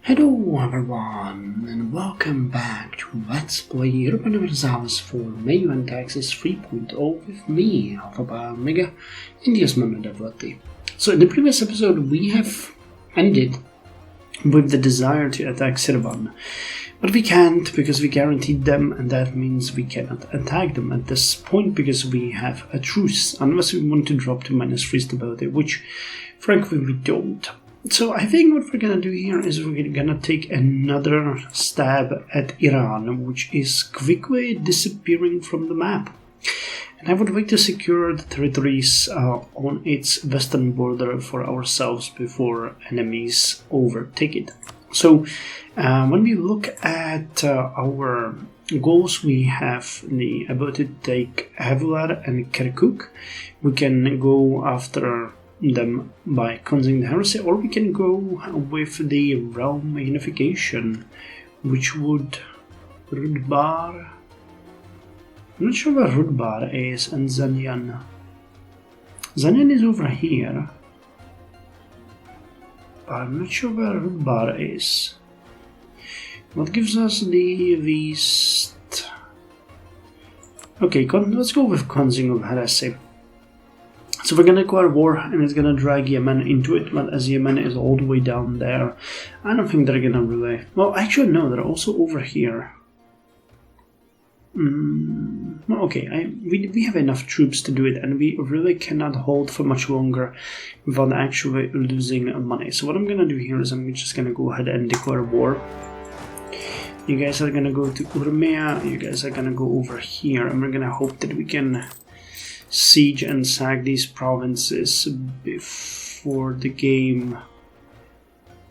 Hello everyone, and welcome back to Let's Play Europa Universalis for MEIOU and Taxes 3.0 with me, Alpha Omega, and the Osman Devlet-i. So in the previous episode we have ended with the desire to attack Sirvan, but we can't because we guaranteed them, and that means we cannot attack them at this point because we have a truce, unless we want to drop to -3 stability, which frankly we don't. So I think what we're gonna do here is we're gonna take another stab at Iran, which is quickly disappearing from the map. And I would like to secure the territories on its western border for ourselves before enemies overtake it. So when we look at our goals, we have the ability to take Havlar and Kirkuk. We can go after them by cleansing the heresy, or we can go with the realm unification, which would Rudbar. I'm not sure where Rudbar is, and Zanyan. Zanyan is over here, but I'm not sure where Rudbar is. What gives us the east? Okay, let's go with cleansing of heresy. So we're gonna acquire war, and it's gonna drag Yemen into it, but as Yemen is all the way down there, I don't think they're gonna really... Well, actually no, they're also over here. Well, okay, we have enough troops to do it, and we really cannot hold for much longer without actually losing money. So what I'm gonna do here is I'm just gonna go ahead and declare war. You guys are gonna go to Urmia, you guys are gonna go over here, and we're gonna hope that we can siege and sack these provinces before the game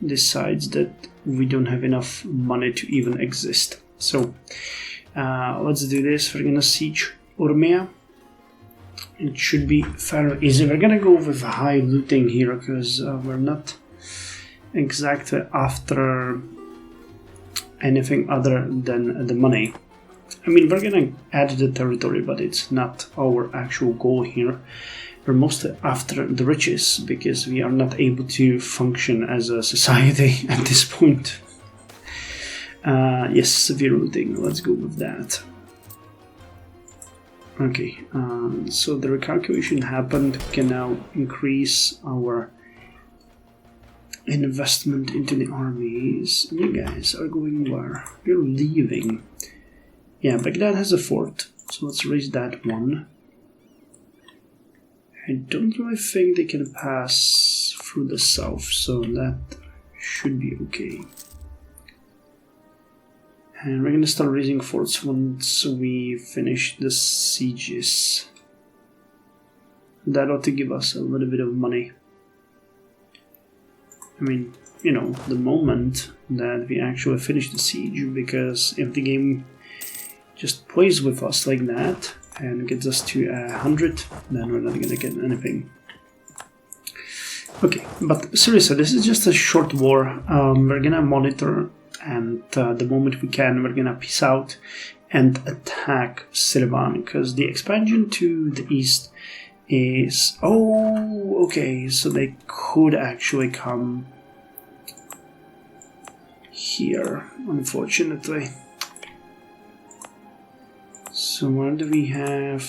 decides that we don't have enough money to even exist. So let's do this. We're gonna siege Urmia. It should be fairly easy. We're gonna go with high looting here because we're not exactly after anything other than the money. I mean, we're gonna add the territory, but it's not our actual goal here. We're mostly after the riches, because we are not able to function as a society at this point. Yes, severe looting, let's go with that. Okay, so the recalculation happened. We can now increase our investment into the armies. You guys are going where? You're leaving. Yeah, Baghdad has a fort, so let's raise that one. I don't really think they can pass through the south, so that should be okay. And we're gonna start raising forts once we finish the sieges. That ought to give us a little bit of money. I mean, you know, the moment that we actually finish the siege, because if the game just plays with us like that and gets us to 100, then we're not gonna get anything. Okay, but seriously, this is just a short war. We're gonna monitor, and the moment we can, we're gonna peace out and attack Sirvan, because the expansion to the east is... Oh, okay, so they could actually come here, unfortunately. So where do we have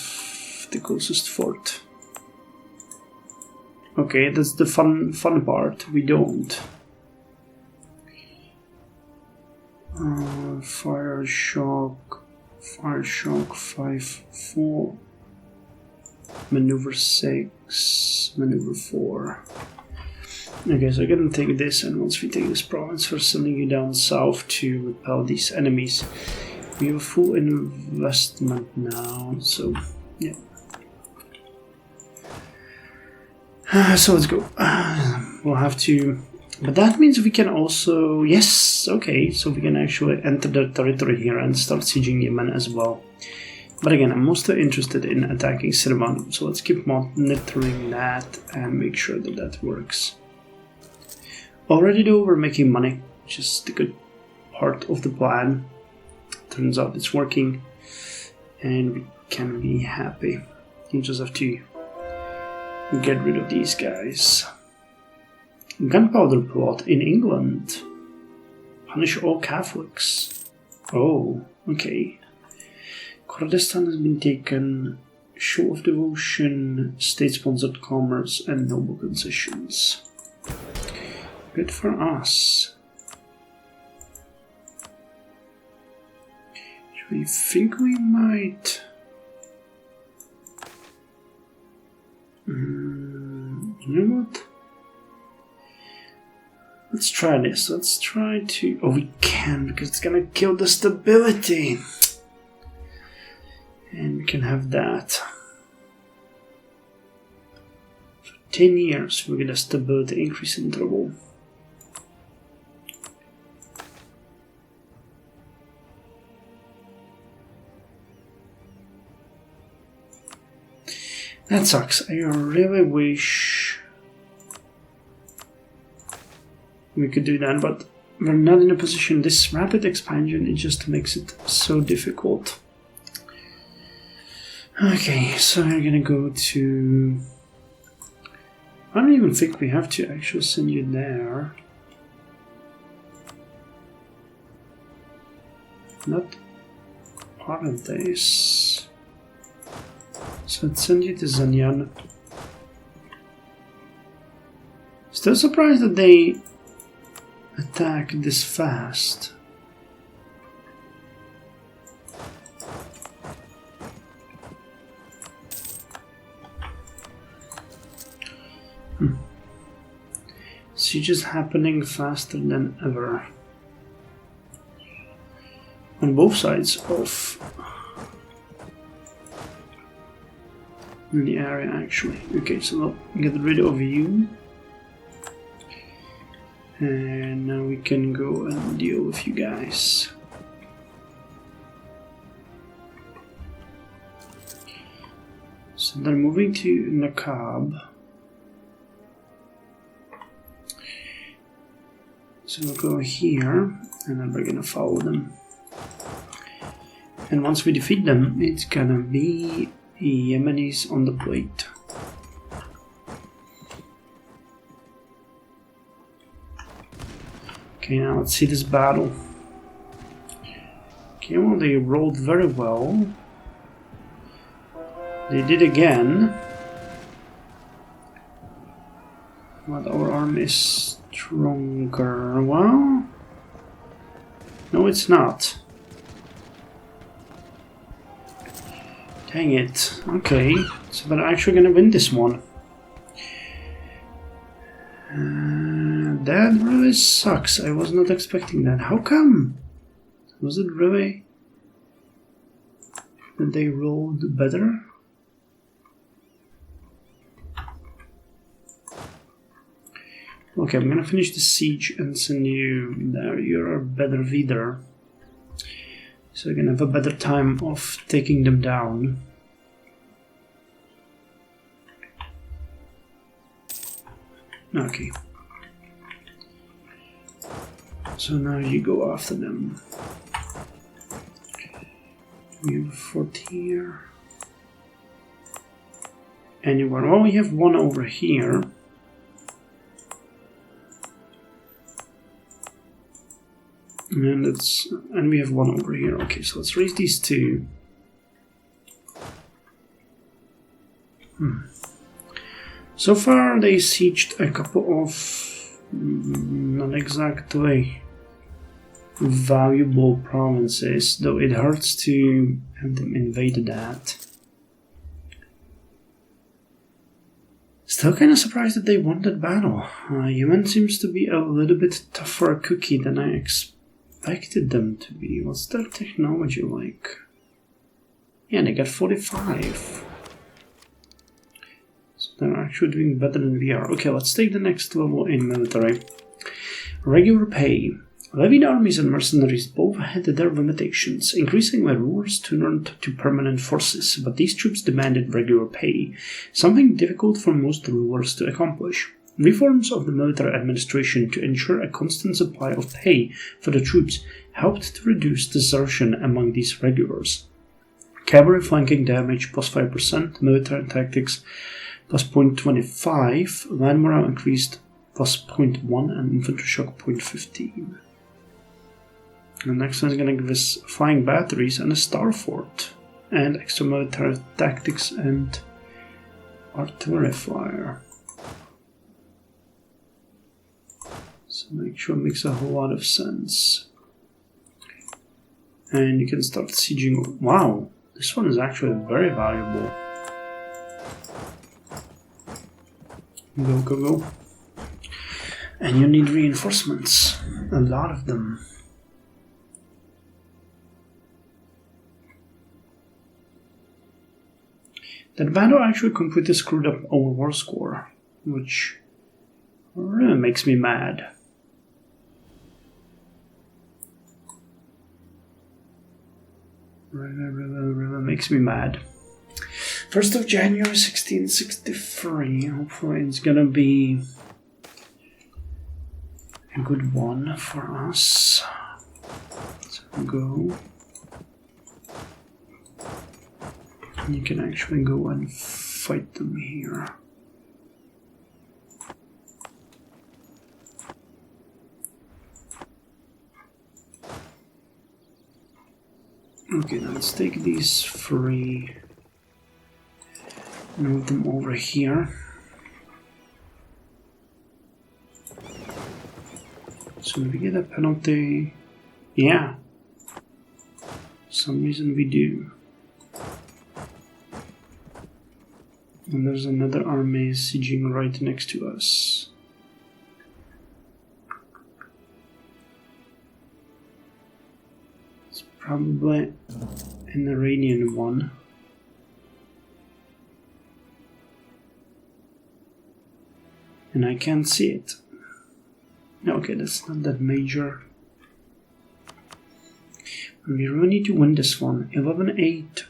the closest fort? Okay, that's the fun part. We don't. Fire shock 5-4. Maneuver 6. Maneuver 4. Okay, so I'm gonna take this, and once we take this province, we're sending you down south to repel these enemies. We have full investment now, so yeah. So let's go. We'll have to... But that means we can also... Yes, okay, so we can actually enter the territory here and start sieging Yemen as well. But again, I'm mostly interested in attacking Sirvan, so let's keep monitoring that and make sure that that works. Already though, we're making money, which is the good part of the plan. Turns out it's working, and we can be happy. You just have to get rid of these guys. Gunpowder plot in England. Punish all Catholics. Oh, okay. Kurdistan has been taken. Show of devotion, state-sponsored commerce, and noble concessions. Good for us. I think we might... you know what? Let's try this. Let's try to... Oh, we can, because it's gonna kill the stability. And we can have that. For 10 years, we get a stability increase interval. That sucks. I really wish we could do that, but we're not in a position. This rapid expansion, it just makes it so difficult. Okay, so we're gonna go to... I don't even think we have to actually send you there. Not part of this. So let's send you to Zanyan. Still surprised that they attack this fast. Siege is happening faster than ever. On both sides of the area, actually. Okay, so we'll get rid of you. And now we can go and deal with you guys. So they're moving to Nakab. So we'll go here, and then we're gonna follow them. And once we defeat them, it's gonna be Yemenis on the plate. Okay, now let's see this battle. Okay, well, they rolled very well. They did again. But our army is stronger. Well, no, it's not. Dang it. Okay, so they're actually gonna win this one. That really sucks. I was not expecting that. How come? Was it really that they rolled better? Okay, I'm gonna finish the siege and send you there. You're a better leader. So you're gonna have a better time of taking them down. Okay. So now you go after them. We have a fort here. Anywhere. Well, we have one over here. And we have one over here. Okay, so let's raise these two. So far they sieged a couple of not exactly valuable provinces, though it hurts to have them invade that. Still kind of surprised that they won that battle. Yemen seems to be a little bit tougher cookie than I expected them to be. What's their technology like? Yeah, they got 45. So they're actually doing better than we are. Okay, let's take the next level in military. Regular pay. Levied armies and mercenaries both had their limitations, increasing their rulers turned to permanent forces, but these troops demanded regular pay, something difficult for most rulers to accomplish. Reforms of the military administration to ensure a constant supply of pay for the troops helped to reduce desertion among these regulars. Cavalry flanking damage plus 5%, military tactics plus 0.25, land morale increased plus 0.1, and infantry shock 0.15. The next one is gonna give us flying batteries and a star fort, and extra military tactics and artillery fire. So make sure it makes a whole lot of sense. And you can start sieging. Wow, this one is actually very valuable. Go, go, go. And you need reinforcements. A lot of them. That battle actually completely screwed up our war score, which really makes me mad. Really makes me mad. 1st of January 1663. Hopefully it's gonna be a good one for us. So go. And you can actually go and fight them here. Okay, now let's take these 3, move them over here. So we get a penalty. Yeah. For some reason we do. And there's another army sieging right next to us. It's probably an Iranian one. And I can't see it. Okay, that's not that major. We really need to win this one. 11-8,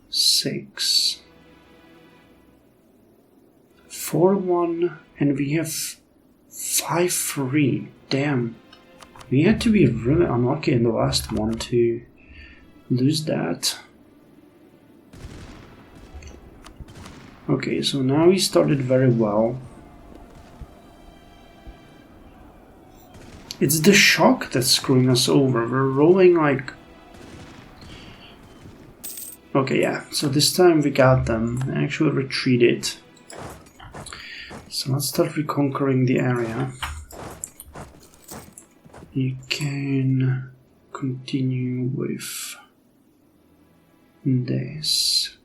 6. 4-1, and we have 5-3. Damn. We had to be really unlucky in the last one to lose that. Okay, so now we started very well. It's the shock that's screwing us over. We're rolling like... Okay, yeah, so this time we got them. They actually retreated. So let's start reconquering the area. You can continue with this.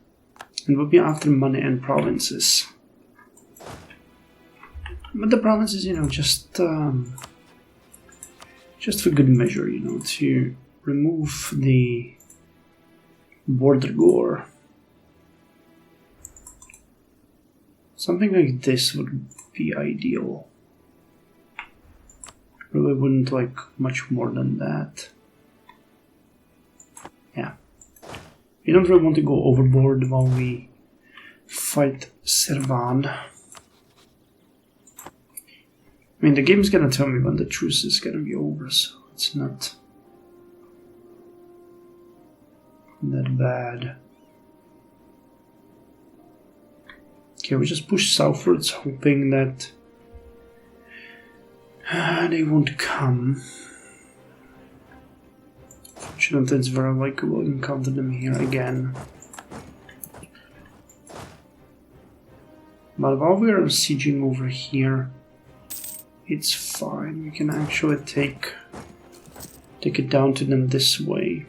And we'll be after money and provinces. But the provinces, you know, just for good measure, you know, to remove the border gore. Something like this would be ideal. Really wouldn't like much more than that. Yeah. We don't really want to go overboard while we fight Servan. I mean, the game's gonna tell me when the truce is gonna be over, so it's not that bad. Okay, we just push southwards, hoping that they won't come. Fortunately, it's very likely we'll encounter them here again. But while we are sieging over here, it's fine. We can actually take it down to them this way.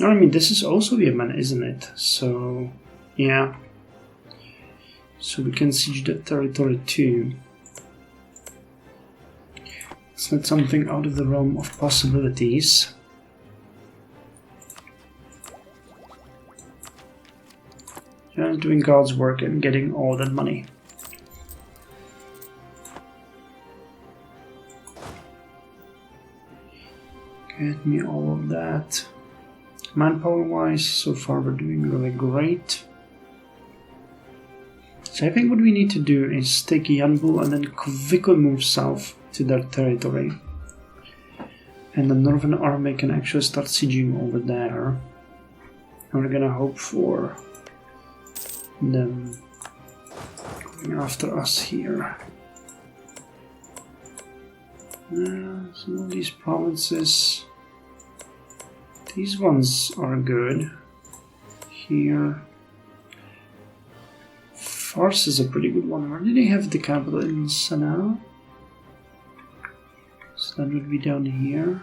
I mean, this is also Yemen, isn't it? So, yeah. So we can siege that territory too. It's not something out of the realm of possibilities. Just doing God's work and getting all that money. Get me all of that. Manpower wise, so far we're doing really great. So I think what we need to do is take Yanbu and then quickly move south to their territory. And the northern army can actually start sieging over there. And we're gonna hope for them going after us here. Some of these provinces, these ones are good. Here, Fars is a pretty good one. Where do they have the capital? In Sana'a? So that would be down here.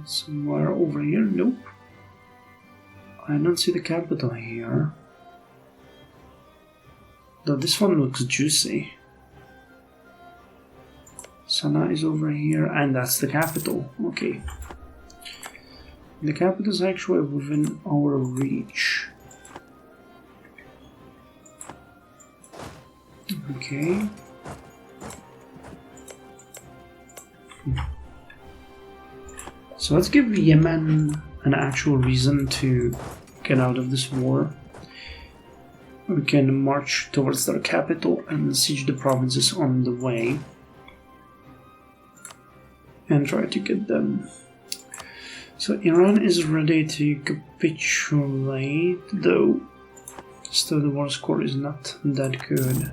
Somewhere over here? Nope. I don't see the capital here. Though this one looks juicy. Sana'a is over here, and that's the capital. Okay. The capital is actually within our reach. Okay. So let's give Yemen an actual reason to get out of this war. We can march towards their capital and siege the provinces on the way. And try to get them. So Iran is ready to capitulate, though still the war score is not that good.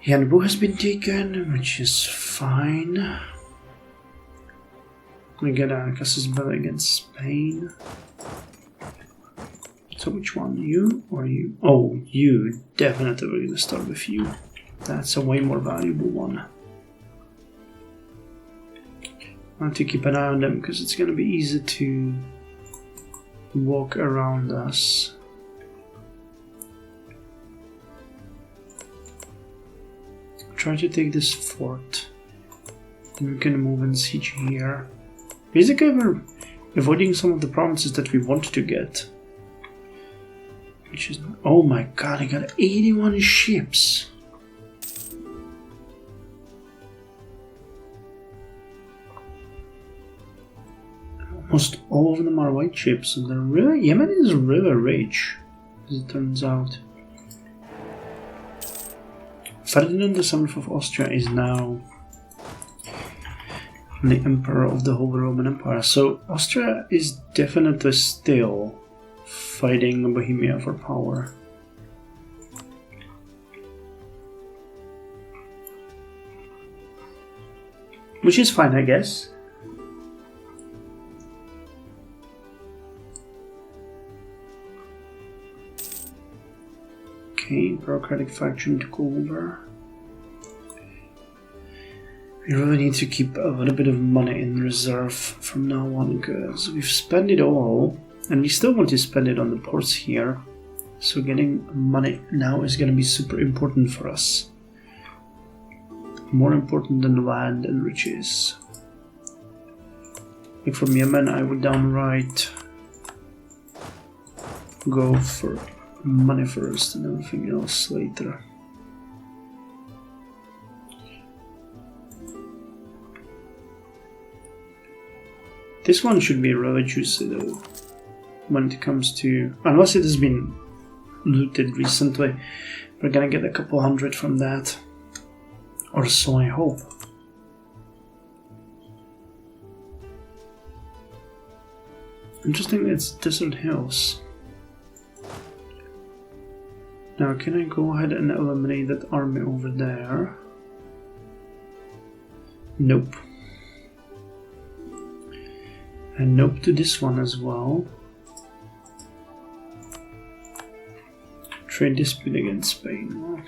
Yanbu has been taken, which is fine. We get a casus belli against Spain. So which one, you or you? Oh, you. Definitely we're gonna start with you. That's a way more valuable one. I want to keep an eye on them because it's gonna be easy to walk around us. Try to take this fort. Then we can move and siege here. Basically, we're avoiding some of the provinces that we want to get. Which is... oh my god, I got 81 ships! Almost all of them are white ships, and they're really... Yemen is really rich, as it turns out. Ferdinand VII of Austria is now the Emperor of the whole Roman Empire, so Austria is definitely still fighting Bohemia for power. Which is fine, I guess. Okay, bureaucratic faction took over. We really need to keep a little bit of money in reserve from now on because we've spent it all and we still want to spend it on the ports here. So getting money now is going to be super important for us. More important than land and riches. Like from Yemen, I would downright go for money first and everything else later. This one should be really juicy though, when it comes to... unless it has been looted recently, we're gonna get a couple hundred from that. Or so I hope. Interesting, it's desert hills. Now can I go ahead and eliminate that army over there? Nope. And nope to this one as well. Trade dispute against Spain.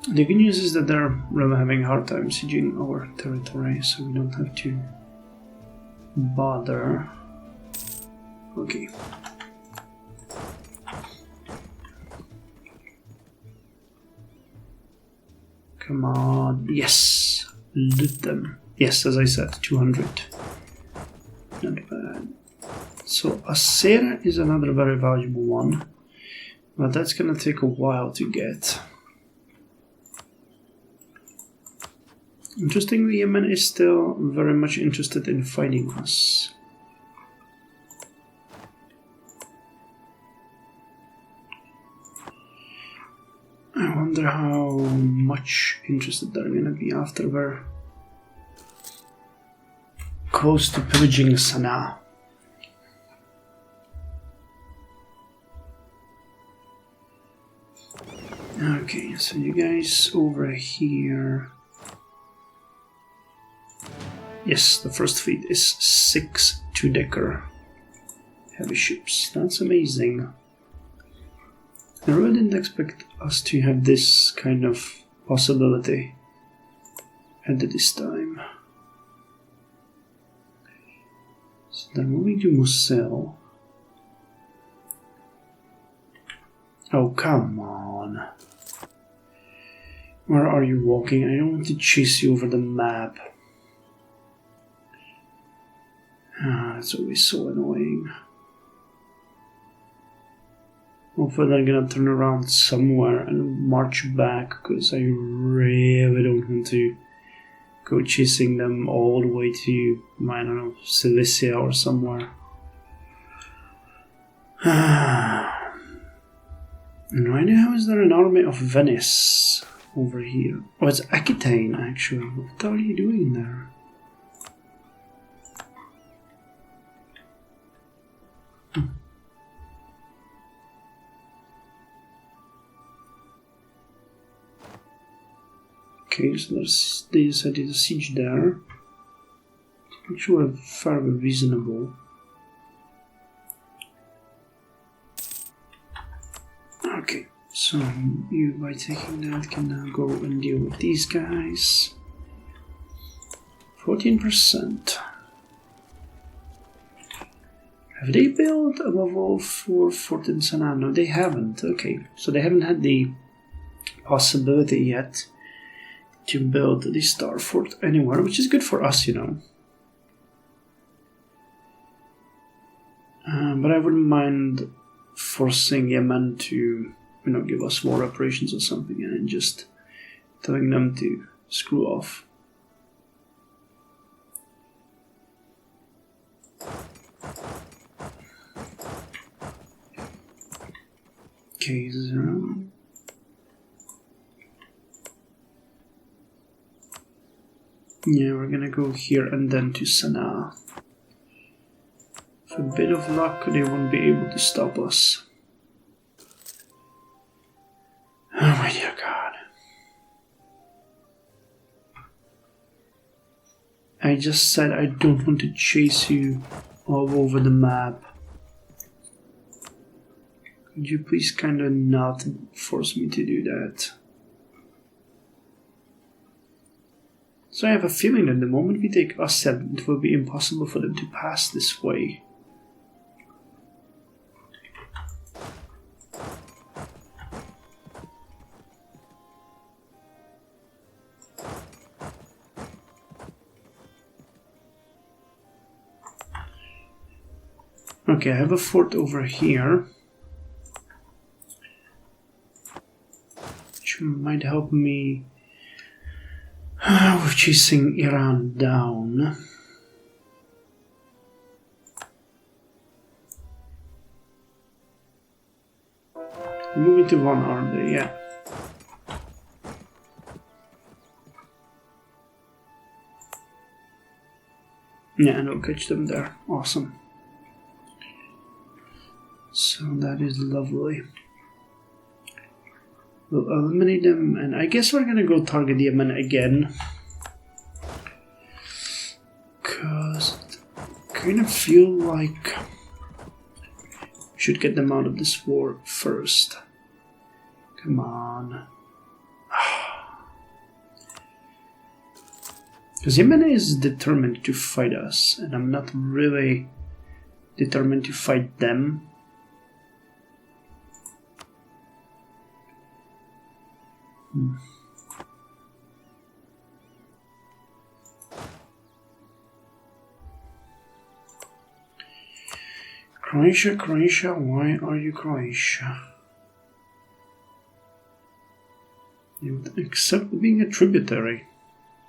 The good news is that they're really having a hard time sieging our territory, so we don't have to bother. Okay. Come on. Yes! Loot them. Yes, as I said, 200. Not bad. So Acer is another very valuable one, but that's gonna take a while to get. Interestingly, Yemen is still very much interested in fighting us. I wonder how much interested they're gonna be after we're close to pillaging Sana'a. Okay, so you guys over here. Yes, the first fleet is 6 2-decker heavy ships. That's amazing. I really didn't expect us to have this kind of possibility at this time. So they're moving to Moselle. Oh, come on. Where are you walking? I don't want to chase you over the map. It's always so annoying. Hopefully they're gonna turn around somewhere and march back, because I really don't want to go chasing them all the way to, I don't know, Cilicia or somewhere. And right now, is there an army of Venice over here? Oh, it's Aquitaine, actually. What are you doing there? Okay, so they decided to siege there. Actually, fairly reasonable. Okay, so you, by taking that, can now go and deal with these guys. 14%. Have they built above all for Fort in Sanaa? No, they haven't. Okay, so they haven't had the possibility yet to build the Star Fort anywhere, which is good for us, you know. But I wouldn't mind forcing Yemen to, you know, give us war reparations or something, and just telling them to screw off. Okay, 0. Yeah, we're gonna go here and then to Sanaa. With a bit of luck, they won't be able to stop us. Oh my dear God. I just said I don't want to chase you all over the map. Could you please kind of not force me to do that? So I have a feeling that the moment we take Assad, it will be impossible for them to pass this way. Okay, I have a fort over here, which might help me with chasing Iran down. Moving to one, aren't they? Yeah. Yeah, and I'll catch them there. Awesome. So that is lovely. We'll eliminate them, and I guess we're gonna go target Yemen again. Because I kind of feel like we should get them out of this war first. Come on. Because Yemen is determined to fight us, and I'm not really determined to fight them. Croatia, why are you Croatia? You would accept being a tributary.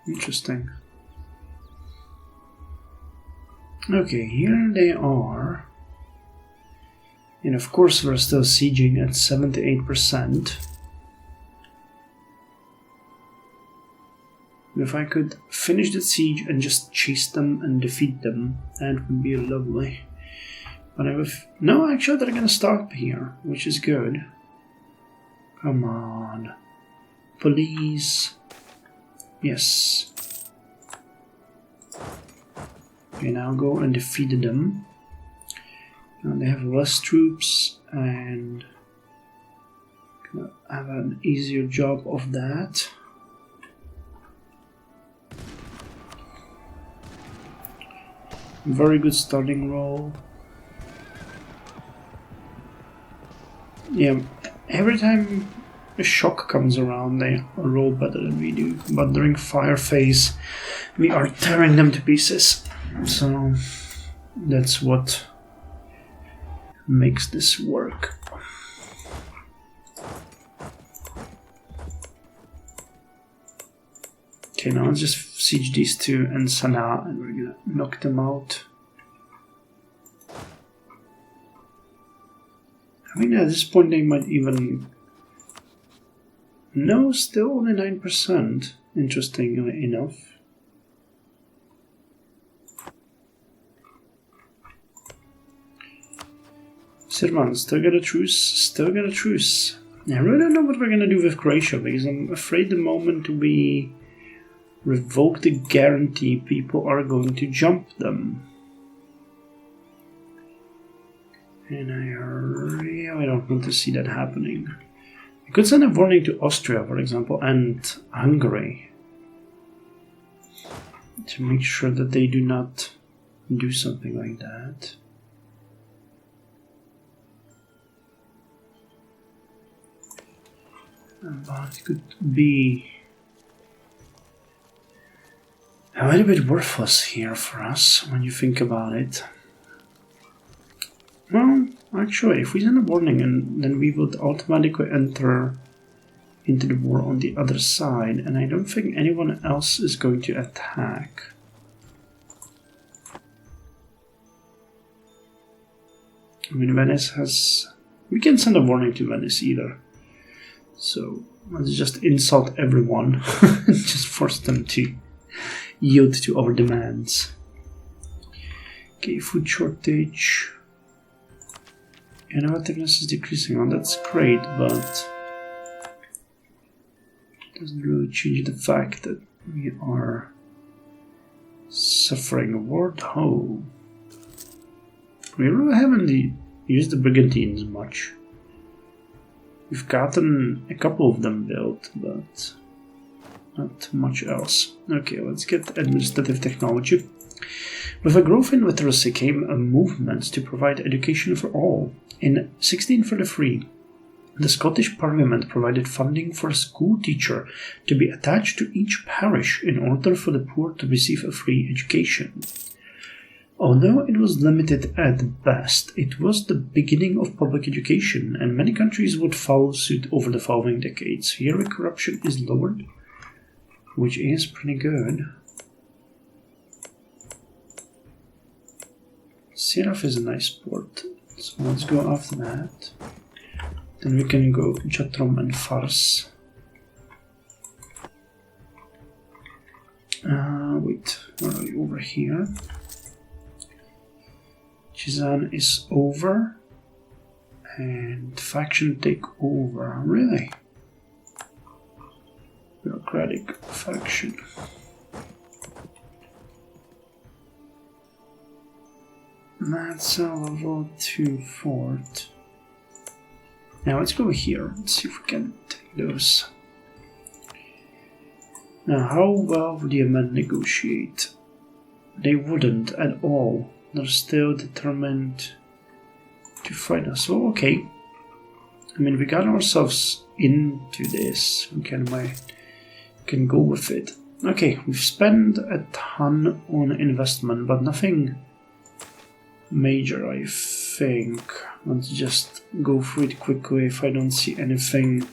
Interesting. Okay, here they are. And of course we're still sieging at 78%. If I could finish the siege and just chase them and defeat them, that would be lovely. But no, actually they're gonna stop here, which is good. Come on. Police. Yes. Okay, now go and defeat them. Now they have less troops and have an easier job of that. Very good starting roll. Yeah, every time a shock comes around, they roll better than we do. But during fire phase, we are tearing them to pieces. So that's what makes this work. Okay, now let's just siege these two and Sanaa, and we're gonna knock them out. I mean, at this point they might even... No, still only 9%, interestingly enough. Sirvan, still got a truce, still got a truce. I really don't know what we're gonna do with Gratia, because I'm afraid the moment we revoke the guarantee, people are going to jump them. And I really don't want to see that happening. I could send a warning to Austria, for example, and Hungary, to make sure that they do not do something like that. But it could be a little bit worthless here for us when you think about it. Well, actually, if we send a warning and then we would automatically enter into the war on the other side, and I don't think anyone else is going to attack. I mean, Venice has... We can send a warning to Venice either. So let's just insult everyone and just force them to yield to our demands. Okay, food shortage. Innovativeness is decreasing. Well, that's great, but it doesn't really change the fact that we are suffering a ward hole. We really haven't used the brigantines much. We've gotten a couple of them built, but not much else. Okay, let's get administrative technology. With a growth in literacy came a movement to provide education for all. In 1633, the Scottish Parliament provided funding for a school teacher to be attached to each parish in order for the poor to receive a free education. Although it was limited at best, it was the beginning of public education, and many countries would follow suit over the following decades. Here, corruption is lowered, which is pretty good. Seraph is a nice port, so let's go after that. Then we can go Jatrom and Fars. Wait, where are you? Over here. Chizan is over, and faction take over. Really? Bureaucratic faction. That's a level 2 fort. Now let's go here and see if we can take those. Now, how well would the men negotiate? They wouldn't at all. They're still determined to fight us. So, okay. I mean, we got ourselves into this. We can go with it. Okay, we've spent a ton on investment, but nothing major, I think. Let's just go through it quickly if I don't see anything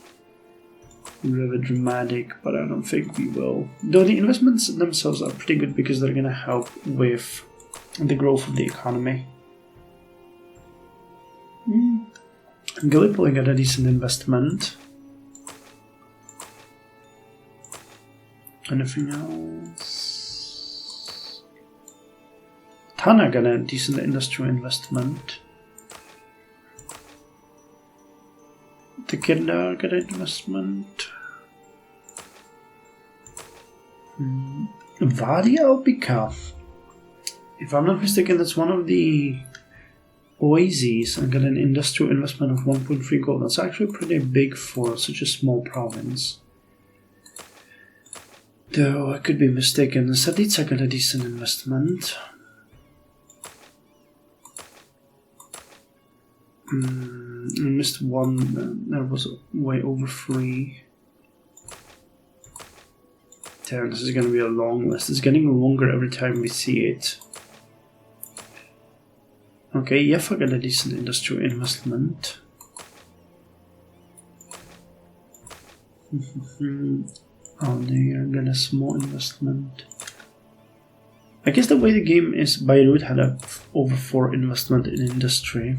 really dramatic, but I don't think we will. Though the investments themselves are pretty good because they're gonna help with the growth of the economy. Gallipoli got a decent investment. Anything else? Tana got a decent industrial investment. Tequila get investment. Vadia Opica. If I'm not mistaken, that's one of the oases and got an industrial investment of 1.3 gold. That's actually pretty big for such a small province. Though I could be mistaken. Sadica got a decent investment. I missed one. There was way over 3. Damn, this is gonna be a long list. It's getting longer every time we see it. Okay, Jaffa got a decent industrial investment. Oh, they got a small investment. I guess the way the game is, Beirut had over 4 investment in industry.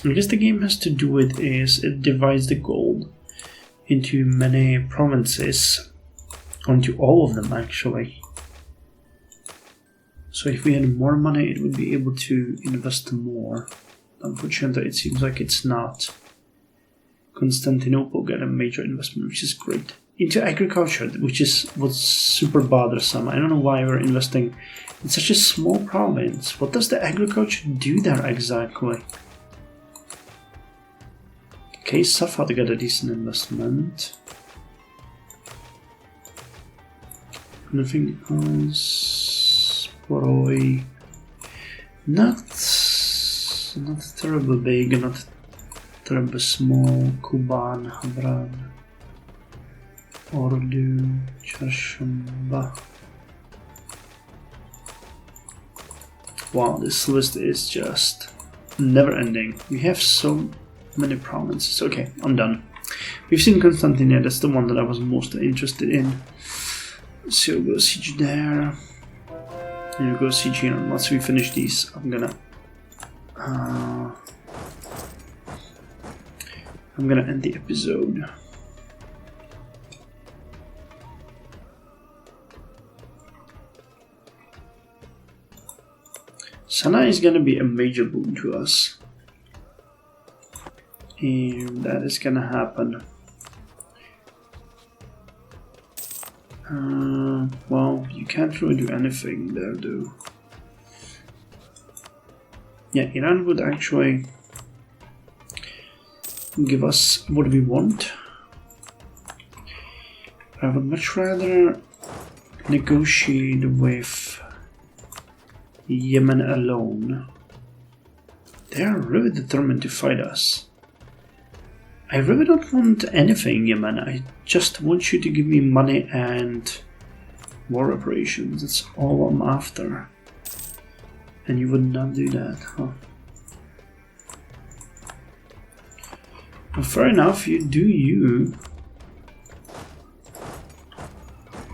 I guess the game has to do with is it divides the gold into many provinces, onto all of them actually. So if we had more money, it would be able to invest more. Unfortunately, it seems like it's not. Constantinople got a major investment, which is great. Into agriculture, which is what's super bothersome. I don't know why we're investing in such a small province. What does the agriculture do there exactly? Okay, Safad got a decent investment. Anything else? Poroi. Not terribly big, not terribly small. Kuban, Habran, Ordu, Charshamba. Wow, this list is just never ending. We have so many provinces. Okay, I'm done. We've seen Constantinople, that's the one that I was most interested in. So we'll go siege there. And we'll go siege here. And once we finish these, I'm gonna end the episode. Sana is gonna be a major boon to us. And that is gonna happen. Well, you can't really do anything there, though. Yeah, Iran would actually give us what we want. I would much rather negotiate with Yemen alone. They are really determined to fight us. I really don't want anything, Yemen. I just want you to give me money and war reparations. That's all I'm after. And you would not do that, huh? Well, fair enough, you do you.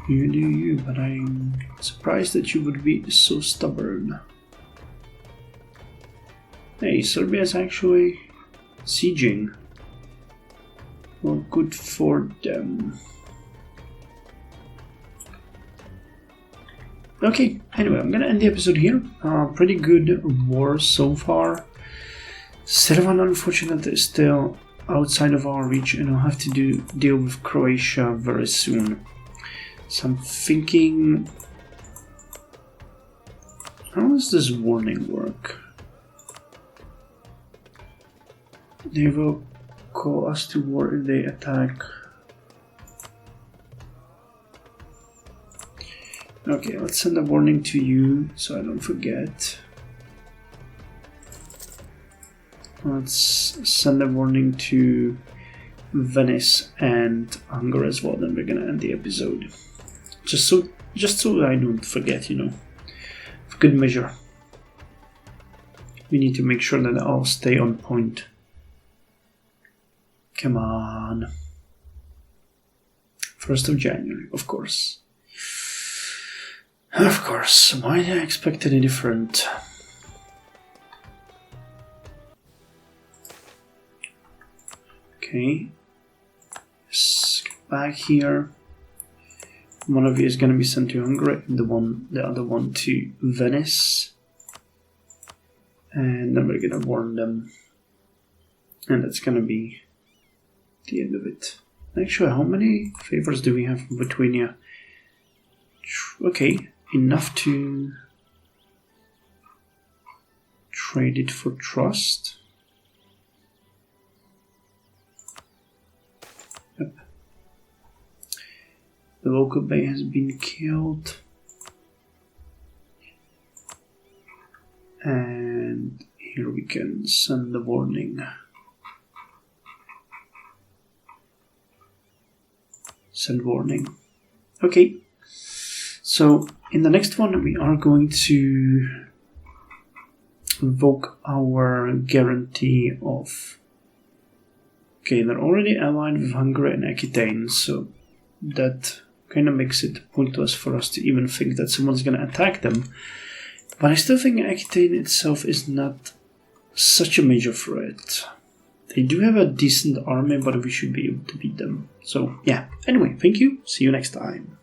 You do you, but I'm surprised that you would be so stubborn. Hey, Serbia is actually sieging. Well, good for them. Okay, anyway, I'm gonna end the episode here. Pretty good war so far. Servan, unfortunately, is still outside of our reach, and I'll have to deal with Croatia very soon. So I'm thinking, how does this warning work? They will call us to war if they attack. Okay, let's send a warning to you so I don't forget. Let's send a warning to Venice and Hungary as well, then we're gonna end the episode. Just so I don't forget, you know. For good measure. We need to make sure that I'll stay on point. Come on. 1st of January, of course. Of course, why did I expect any different? Okay. Let's get back here. One of you is going to be sent to Hungary, the other one to Venice. And then we're going to warn them. And that's going to be the end of it. Actually, how many favors do we have in Lithuania? Okay, enough to trade it for trust. Yep. The local bay has been killed. And here we can send the warning. Send warning. Okay. So in the next one we are going to invoke our guarantee of... Okay, they're already allied with Hungary and Aquitaine, so that kind of makes it pointless for us to even think that someone's going to attack them. But I still think Aquitaine itself is not such a major threat. They do have a decent army, but we should be able to beat them. So yeah, anyway, thank you, see you next time.